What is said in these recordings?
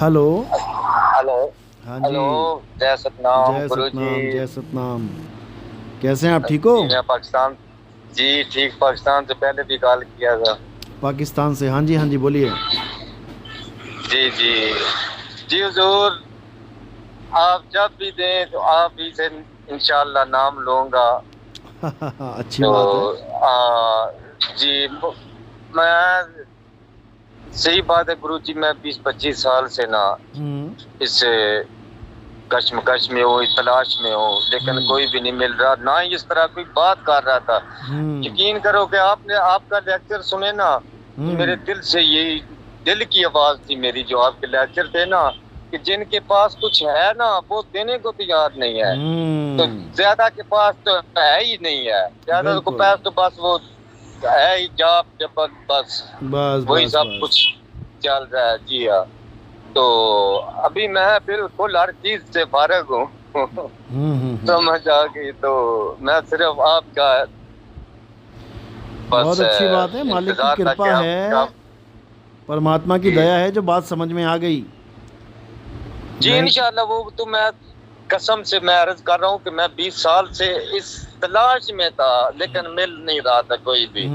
Hello. Hello. हाँ जी। Hello. जय सतनाम जय गुरु जी। सतनाम, जय सतनाम। कैसे हैं आप, ठीक हो? जी मैं पाकिस्तान। जी ठीक, पाकिस्तान से पहले भी कॉल किया था। पाकिस्तान से, हाँ जी हाँ जी, बोलिए। जी जी। जी हुजूर, आप जब भी दें तो आप ही से इंशाल्लाह नाम लूंगा। अच्छी तो बात है। जी मैं, सही बात है गुरु जी, मैं 20-25 साल से ना हम्म। इस कश्मकश में हूँ, इस तलाश में हूँ, लेकिन हम्म। कोई भी नहीं मिल रहा, ना ही इस तरह कोई बात कर रहा था। हम्म। यकीन करो कि आपने आपका लेक्चर सुने ना, तो मेरे हम्म। दिल से यही, दिल की आवाज थी मेरी, जो आपके लेक्चर थे ना, कि जिनके पास कुछ है ना वो देने को तैयार नहीं है। तो हम्म। ज्यादा के पास तो है ही नहीं है, ज्यादा को बिल्कुल। पास तो बस वो है ही जाप जपत, बस बस वही बस सब बस। कुछ चल रहा है। जी हाँ। तो अभी मैं बिल्कुल हर चीज से फारिग हूँ। हम्म। समझ आ गई, तो मैं सिर्फ आपका बस बहुत अच्छी बात है, मालिक की इंतजार था कि कृपा है, आप परमात्मा की जी दया है जो बात समझ में आ गई। जी नहीं। इंशाल्लाह। वो तो मैं कसम से मैं अर्ज कर रहा हूँ कि मैं 20 साल से इस तलाश में था, लेकिन मिल नहीं रहा था कोई भी।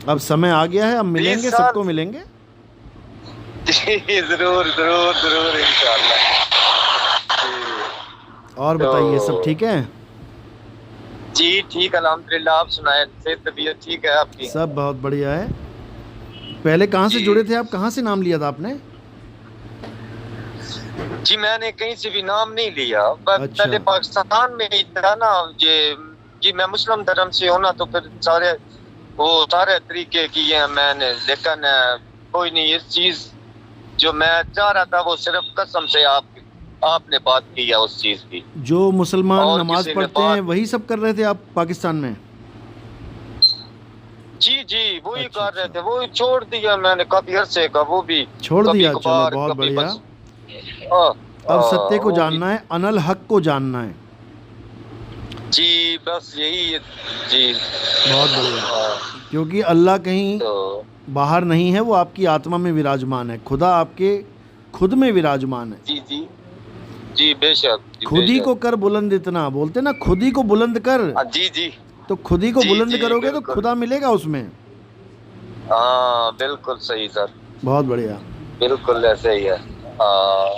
अब समय आ गया है, अब 20 मिलेंगे, साल सबको मिलेंगे। जी जरूर जरूर जरूर इंशाल्लाह। जी। और तो बताइए, सब ठीक है? जी ठीक, अल्हम्दुलिल्लाह। आप सुनाए, से तबीयत ठीक है आपकी? सब बहुत बढ़िया है। पहले कहाँ से जुड़े जी थे आप, कहाँ से नाम लिया था आपने? जी मैंने कहीं से भी नाम नहीं लिया, अच्छा। पहले पाकिस्तान में ही था ना ये। जी मैं मुस्लिम धर्म से हूं ना, तो फिर सारे वो सारे तरीके किए हैं मैंने, लेकिन कोई नहीं। इस चीज जो मैं चाह रहा था वो सिर्फ कसम से आपने बात की है उस चीज की, जो मुसलमान और नमाज किसी ने पढ़ते हैं बात। वही सब कर रहे थे आप पाकिस्तान में? जी जी वही अच्छा कर रहे अच्छा। थे, वही छोड़ दिया मैंने काफी अरसे का, वो भी छोड़ कभी दिया, चलो कभार, बहुत कभी बढ़िया। बस। आ, अब सत्य को वो भी। जानना है, अनल हक को जानना है। जी बस यही है। जी। बहुत बढ़िया। हाँ, क्योंकि अल्लाह कहीं तो बाहर नहीं है, वो आपकी आत्मा में विराजमान है, खुदा आपके खुद में विराजमान है। जी जी जी बेशक, जी खुद ही बेशक। को कर बुलंद, इतना बोलते ना, खुद ही को बुलंद कर। जी जी तो खुद ही को जी बुलंद जी करोगे तो बिल्कुल। खुदा मिलेगा उसमें। हाँ बिल्कुल सही सर, बहुत बढ़िया। बिल्कुल ऐसे ही है। हाँ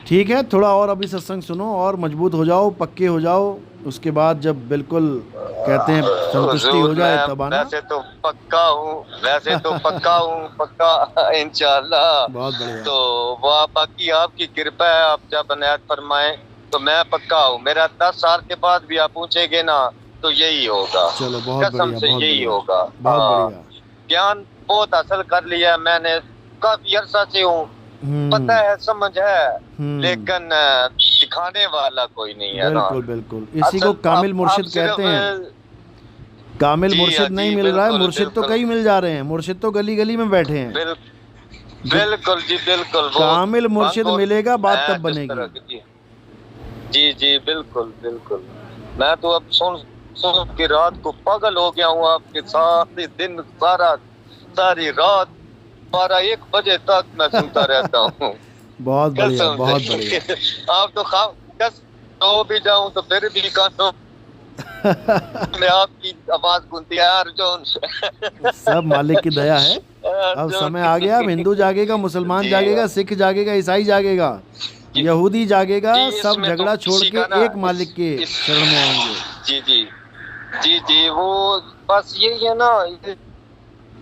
ठीक है, थोड़ा और अभी सत्संग सुनो और मजबूत हो जाओ, पक्के हो जाओ। उसके बाद जब बिल्कुल कहते हैं संतुष्टि हुजूर, हो जाए मैं तब आना। वैसे तो पक्का हूँ, वैसे तो पक्का हूँ, पक्का इंशाल्लाह। बहुत बढ़िया। तो वह बाकी आपकी कृपा है, आप जब अनायत फरमाएं तो मैं पक्का हूँ। मेरा 10 साल के बाद भी आप पूछेंगे ना, तो यही होगा, चलो बहुत कसम बढ़िया, से बहुत यही बढ़िया। होगा। बहुत हाँ, बढ़िया। ज्ञान बहुत हासिल कर लिया है मैंने, काफी अरसा से हूँ, पता हम्म। है, समझ है, हम्म। लेकिन दिखाने वाला कोई नहीं है ना। बिल्कुल बिल्कुल, इसी को असल कामिल आप मुर्शिद कहते सिर्फ हैं। कामिल जी हाँ मुर्शिद नहीं जी मिल रहा है, बिल्कुल मुर्शिद तो बिल्कुल कई मिल जा रहे हैं, मुर्शिद तो गली गली में बैठे हैं। बिल, जब बिल्कुल जी बिल्कुल। वो कामिल भंग मुर्शिद और मिलेगा, बात मैं तब किस बनेगी। तरह की जी जी जी बिल्कुल बिल्कुल। मैं तो अब सुन सुन के रात को पागल हो गया हूँ आपके, सारे दिन, सारी रात 12-1 बजे तक मैं सुनता रहता हूँ। बहुत बढ़िया, कसम बहुत से बढ़िया। आप तो खा कस सो भी जाऊं तो फिर भी कानों में आपकी आवाज गूंजती है, अर्जुन सब मालिक की दया है। अब अर्जुन। समय आ गया, अब हिंदू जागेगा, मुसलमान जी जागेगा, सिख जागेगा, ईसाई जागेगा, जी यहूदी जागेगा। जी सब इसमें तो झगड़ा छोड़ किसी के का ना एक मालिक के इस शरण में आएंगे। जी जी जी जी वो बस यही है ना, ये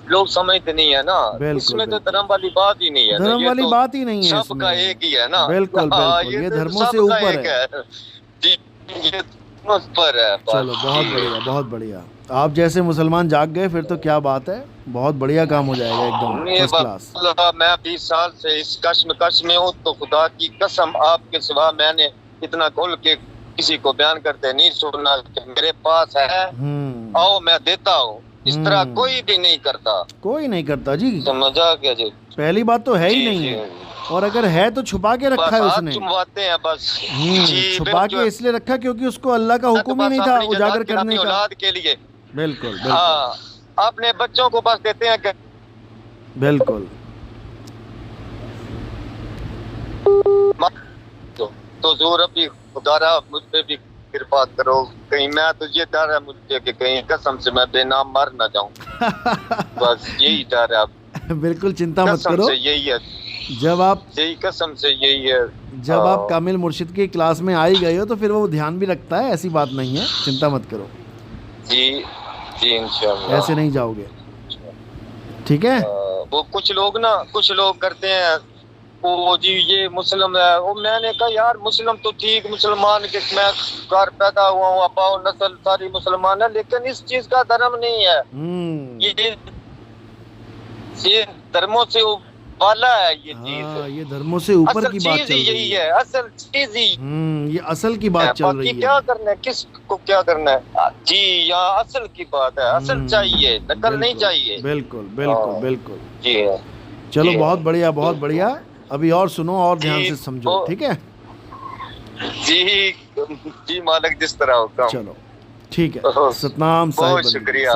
लोग समझते नहीं है ना। बिल्कुल इसमें तो बिल्कुल। धर्म वाली बात ही नहीं है ना, धर्म ये वाली तो बात ही नहीं है सबका इसमें। एक ही है ना। बिल्कुल हाँ बिल्कुल, ये ये तो धर्मों से सबका ऊपर एक है। है जी, ये उस पर है बस। चलो बहुत जी बढ़िया, बहुत बढ़िया। आप जैसे मुसलमान जाग गए फिर तो क्या बात है। बहुत बढ़िया काम हो जाएगा, एकदम ये फर्स्ट क्लास। मैं 20 साल से इस कश्मकश में हूँ, तो खुदा की कसम आपके सिवा मैंने इतना खुल के किसी को बयान करते नहीं सुना कि मेरे पास है, हम्म। आओ मैं देता हूँ। इस तरह कोई हम्म। भी नहीं करता। कोई नहीं करता जी। समझा क्या जी? पहली बात तो है ही जी नहीं जी है। और अगर है तो छुपा के रखा बस है हाथ उसने। चुमवाते हैं बस। जी छुपा बिल्कुल, जो के इसलिए रखा क्योंकि उसको अल्लाह का है तो हुक्म ही बस नहीं था अपनी उजागर जदाद के लिए, करने अपनी का। औलाद के लिए। बिल्कुल बिल्कुल। हाँ, अपने बच्चों को बस देते हैं कि बिल्कुल। तो जोर अभी खुदारा मुझ पे भी कृपा करो, कहीं मैं तो ये डर है मुझे कि कहीं कसम से मैं बेनाम मर ना जाऊं। बस यही डर है, अब बिल्कुल चिंता मत कसम करो। से यही है, जब आप यही कसम से यही है। जब आप कामिल मुर्शिद की क्लास में आ ही गए हो तो फिर वो ध्यान भी रखता है, ऐसी बात नहीं है, चिंता मत करो। जी जी इंशाल्लाह। ऐसे नहीं जाओगे, ठीक है। वो कुछ लोग करते हैं वो जी ये मुस्लिम है, वो मैंने कहा यार मुस्लिम तो ठीक, मुसलमान के मैं घर पैदा हुआ हूँ, अब्बा नस्ल सारी मुसलमान है, लेकिन इस चीज का धर्म नहीं है। ये धर्मों से वाला है ये चीज। ये धर्मों से ऊपर की बात चीज चल ही रही यही है। है, असल चीज ही। ये असल की बात चल रही है। क्या करना है, किसको क्या करना है जी, यहाँ असल की बात है, असल चाहिए, नकल नहीं चाहिए। बिल्कुल बिल्कुल बिल्कुल जी है। चलो जी बहुत बढ़िया बहुत बढ़िया। अभी और सुनो और ध्यान से समझो, ठीक है। जी जी मालिक जिस तरह होगा। चलो ठीक है। सतनाम साहिब, बहुत शुक्रिया।